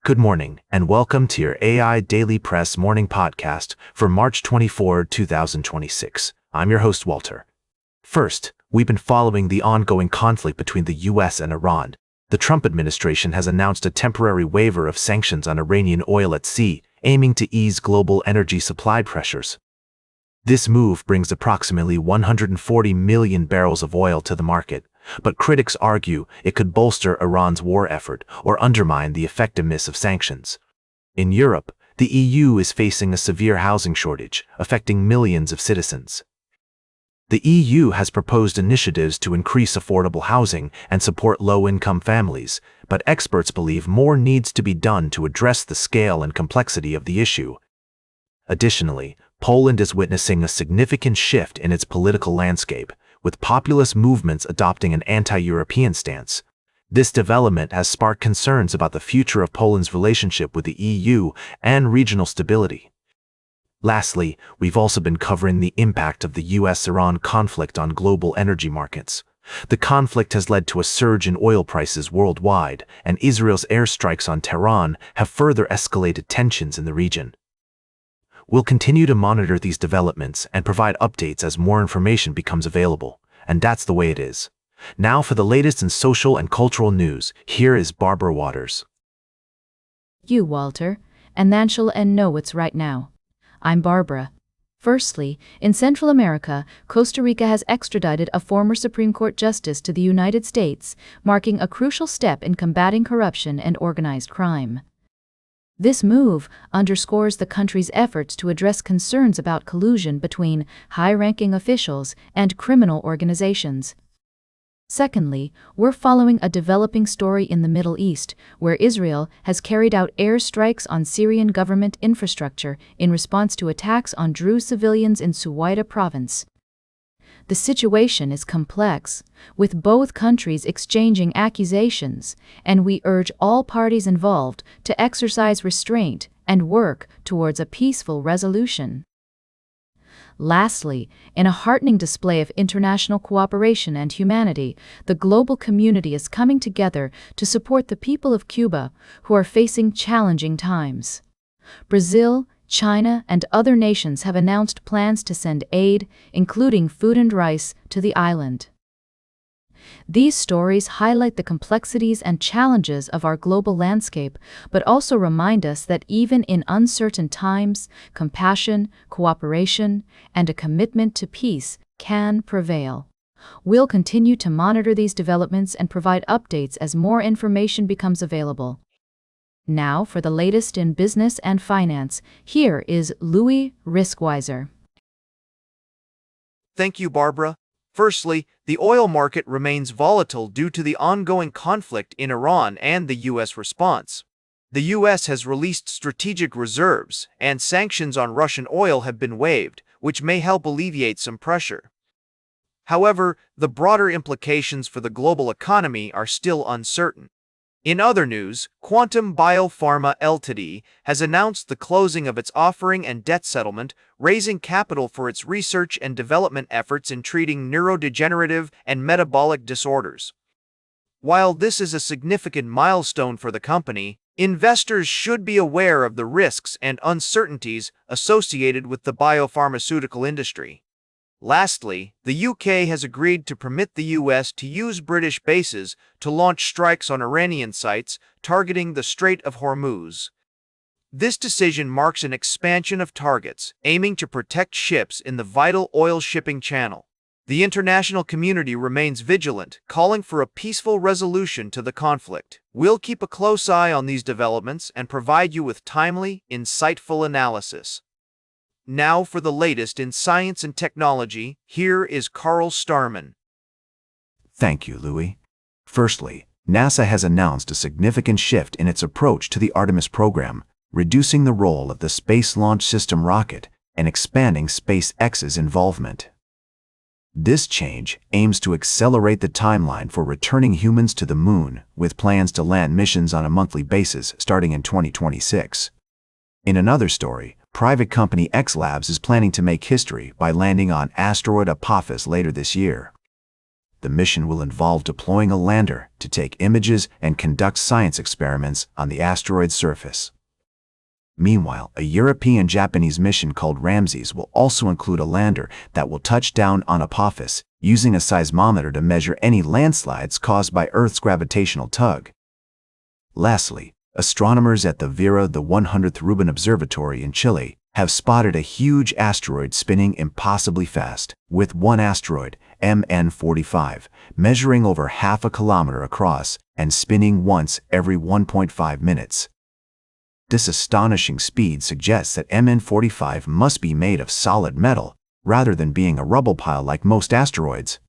Good morning, and welcome to your AI Daily Press morning podcast for March 24, 2026. I'm your host, Walter. First, we've been following the ongoing conflict between the U.S. and Iran. The Trump administration has announced a temporary waiver of sanctions on Iranian oil at sea, aiming to ease global energy supply pressures. This move brings approximately 140 million barrels of oil to the market, but critics argue it could bolster Iran's war effort or undermine the effectiveness of sanctions. In Europe, the EU is facing a severe housing shortage, affecting millions of citizens. The EU has proposed initiatives to increase affordable housing and support low-income families, but experts believe more needs to be done to address the scale and complexity of the issue. Additionally, Poland is witnessing a significant shift in its political landscape, with populist movements adopting an anti-European stance. This development has sparked concerns about the future of Poland's relationship with the EU and regional stability. Lastly, we've also been covering the impact of the US-Iran conflict on global energy markets. The conflict has led to a surge in oil prices worldwide, and Israel's airstrikes on Tehran have further escalated tensions in the region. We'll continue to monitor these developments and provide updates as more information becomes available, and that's the way it is. Now for the latest in social and cultural news, here is Barbara Waters. You, Walter, and then she'll know what's right now. I'm Barbara. Firstly, in Central America, Costa Rica has extradited a former Supreme Court justice to the United States, marking a crucial step in combating corruption and organized crime. This move underscores the country's efforts to address concerns about collusion between high-ranking officials and criminal organizations. Secondly, we're following a developing story in the Middle East, where Israel has carried out airstrikes on Syrian government infrastructure in response to attacks on Druze civilians in Suwaida province. The situation is complex, with both countries exchanging accusations, and we urge all parties involved to exercise restraint and work towards a peaceful resolution. Lastly, in a heartening display of international cooperation and humanity, the global community is coming together to support the people of Cuba, who are facing challenging times. Brazil, China, and other nations have announced plans to send aid, including food and rice, to the island. These stories highlight the complexities and challenges of our global landscape, but also remind us that even in uncertain times, compassion, cooperation, and a commitment to peace can prevail. We'll continue to monitor these developments and provide updates as more information becomes available. Now for the latest in business and finance, here is Louis Riskwiser. Thank you, Barbara. Firstly, the oil market remains volatile due to the ongoing conflict in Iran and the U.S. response. The U.S. has released strategic reserves, and sanctions on Russian oil have been waived, which may help alleviate some pressure. However, the broader implications for the global economy are still uncertain. In other news, Quantum Biopharma Ltd. has announced the closing of its offering and debt settlement, raising capital for its research and development efforts in treating neurodegenerative and metabolic disorders. While this is a significant milestone for the company, investors should be aware of the risks and uncertainties associated with the biopharmaceutical industry. Lastly, the UK has agreed to permit the US to use British bases to launch strikes on Iranian sites targeting the Strait of Hormuz. This decision marks an expansion of targets, aiming to protect ships in the vital oil shipping channel. The international community remains vigilant, calling for a peaceful resolution to the conflict. We'll keep a close eye on these developments and provide you with timely, insightful analysis. Now for the latest in science and technology, here is Carl Starman. Thank you, Louis. Firstly, NASA has announced a significant shift in its approach to the Artemis program, reducing the role of the Space Launch System rocket and expanding SpaceX's involvement. This change aims to accelerate the timeline for returning humans to the Moon, with plans to land missions on a monthly basis starting in 2026. In another story, private company X Labs is planning to make history by landing on asteroid Apophis later this year. The mission will involve deploying a lander to take images and conduct science experiments on the asteroid's surface. Meanwhile, a European-Japanese mission called Ramses will also include a lander that will touch down on Apophis, using a seismometer to measure any landslides caused by Earth's gravitational tug. Lastly, astronomers at the Vera, the 100th Rubin Observatory in Chile, have spotted a huge asteroid spinning impossibly fast, with one asteroid, MN45, measuring over half a kilometer across and spinning once every 1.5 minutes. This astonishing speed suggests that MN45 must be made of solid metal, rather than being a rubble pile like most asteroids.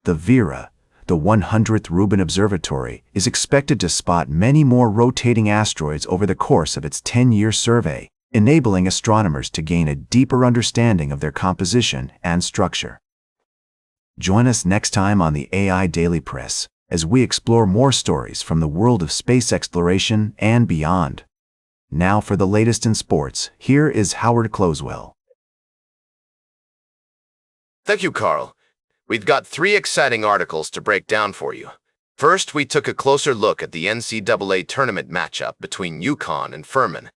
The Vera, the 100th Rubin Observatory, is expected to spot many more rotating asteroids over the course of its 10-year survey, enabling astronomers to gain a deeper understanding of their composition and structure. Join us next time on the AI Daily Press as we explore more stories from the world of space exploration and beyond. Now for the latest in sports, here is Howard Closewell. Thank you, Carl. We've got 3 exciting articles to break down for you. First, we took a closer look at the NCAA tournament matchup between UConn and Furman.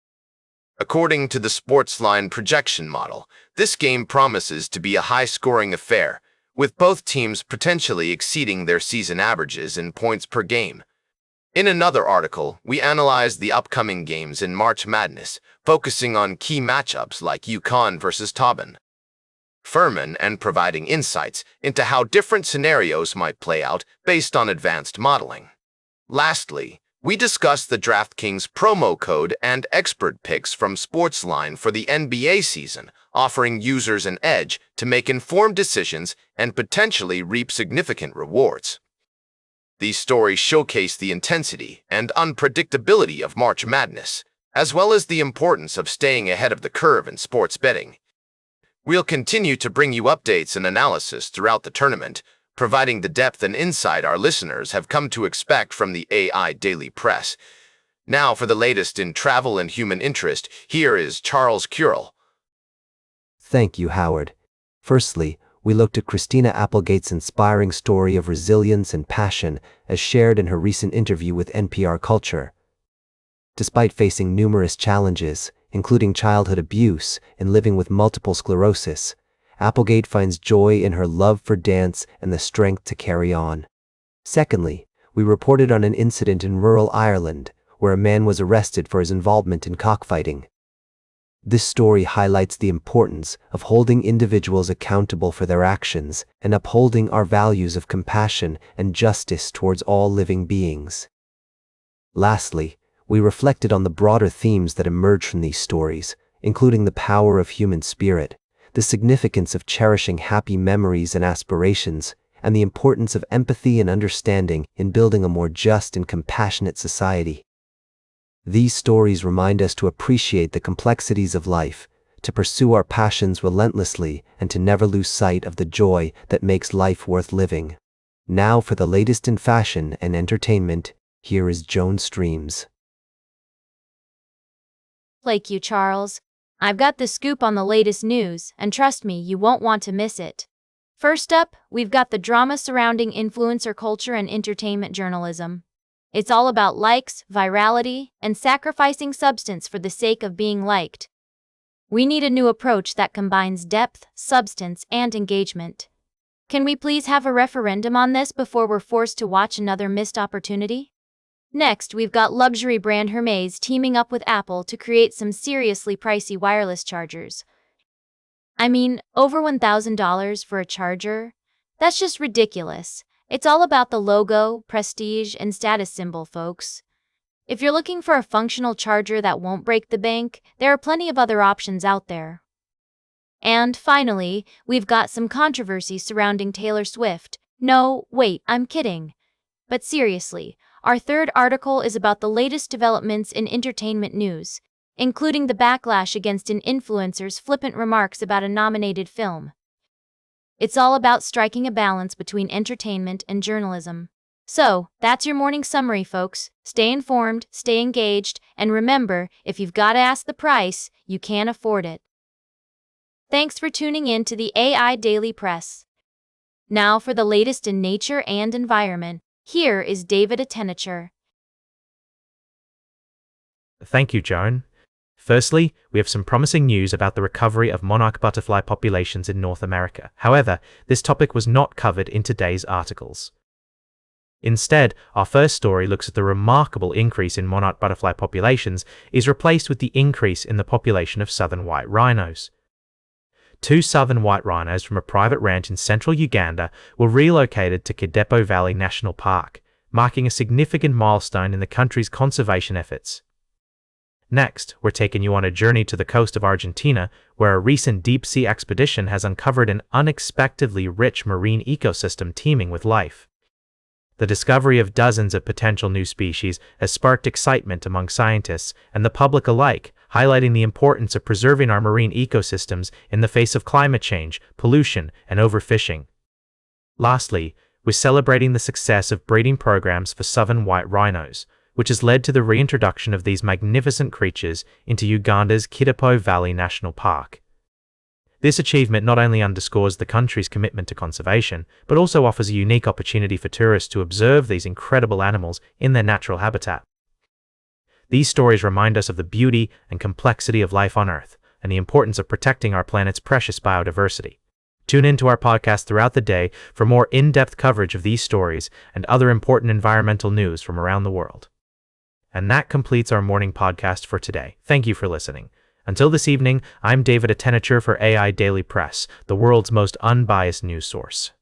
According to the Sportsline projection model, this game promises to be a high-scoring affair, with both teams potentially exceeding their season averages in points per game. In another article, we analyzed the upcoming games in March Madness, focusing on key matchups like UConn versus Tauben, Furman, and providing insights into how different scenarios might play out based on advanced modeling. Lastly, we discussed the DraftKings promo code and expert picks from Sportsline for the NBA season, offering users an edge to make informed decisions and potentially reap significant rewards. These stories showcase the intensity and unpredictability of March Madness, as well as the importance of staying ahead of the curve in sports betting. We'll continue to bring you updates and analysis throughout the tournament, providing the depth and insight our listeners have come to expect from the AI Daily Press. Now for the latest in travel and human interest, here is Charles Curl. Thank you, Howard. Firstly, we looked at Christina Applegate's inspiring story of resilience and passion as shared in her recent interview with NPR Culture. Despite facing numerous challenges, including childhood abuse and living with multiple sclerosis, Applegate finds joy in her love for dance and the strength to carry on. Secondly, we reported on an incident in rural Ireland where a man was arrested for his involvement in cockfighting. This story highlights the importance of holding individuals accountable for their actions and upholding our values of compassion and justice towards all living beings. Lastly, we reflected on the broader themes that emerge from these stories, including the power of human spirit, the significance of cherishing happy memories and aspirations, and the importance of empathy and understanding in building a more just and compassionate society. These stories remind us to appreciate the complexities of life, to pursue our passions relentlessly, and to never lose sight of the joy that makes life worth living. Now for the latest in fashion and entertainment, here is Joan Streams. Thank you, Charles. I've got the scoop on the latest news, and trust me, you won't want to miss it. First up, we've got the drama surrounding influencer culture and entertainment journalism. It's all about likes, virality, and sacrificing substance for the sake of being liked. We need a new approach that combines depth, substance, and engagement. Can we please have a referendum on this before we're forced to watch another missed opportunity? Next, we've got luxury brand Hermes teaming up with Apple to create some seriously pricey wireless chargers. I mean, over $1,000 for a charger? That's just ridiculous. It's all about the logo, prestige, and status symbol, folks. If you're looking for a functional charger that won't break the bank, there are plenty of other options out there. And finally, we've got some controversy surrounding Taylor Swift. No, wait, I'm kidding. But seriously, our third article is about the latest developments in entertainment news, including the backlash against an influencer's flippant remarks about a nominated film. It's all about striking a balance between entertainment and journalism. So, that's your morning summary, folks. Stay informed, stay engaged, and remember, if you've got to ask the price, you can't afford it. Thanks for tuning in to the AI Daily Press. Now for the latest in nature and environment, here is David Attenacher. Thank you, Joan. Firstly, we have some promising news about the recovery of monarch butterfly populations in North America. However, this topic was not covered in today's articles. Instead, our first story looks at the remarkable increase in monarch butterfly populations is replaced with the increase in the population of southern white rhinos. 2 southern white rhinos from a private ranch in central Uganda were relocated to Kidepo Valley National Park, marking a significant milestone in the country's conservation efforts. Next, we're taking you on a journey to the coast of Argentina, where a recent deep-sea expedition has uncovered an unexpectedly rich marine ecosystem teeming with life. The discovery of dozens of potential new species has sparked excitement among scientists and the public alike, highlighting the importance of preserving our marine ecosystems in the face of climate change, pollution, and overfishing. Lastly, we're celebrating the success of breeding programs for southern white rhinos, which has led to the reintroduction of these magnificent creatures into Uganda's Kidepo Valley National Park. This achievement not only underscores the country's commitment to conservation, but also offers a unique opportunity for tourists to observe these incredible animals in their natural habitat. These stories remind us of the beauty and complexity of life on Earth, and the importance of protecting our planet's precious biodiversity. Tune in to our podcast throughout the day for more in-depth coverage of these stories and other important environmental news from around the world. And that completes our morning podcast for today. Thank you for listening. Until this evening, I'm David Attenacher for AI Daily Press, the world's most unbiased news source.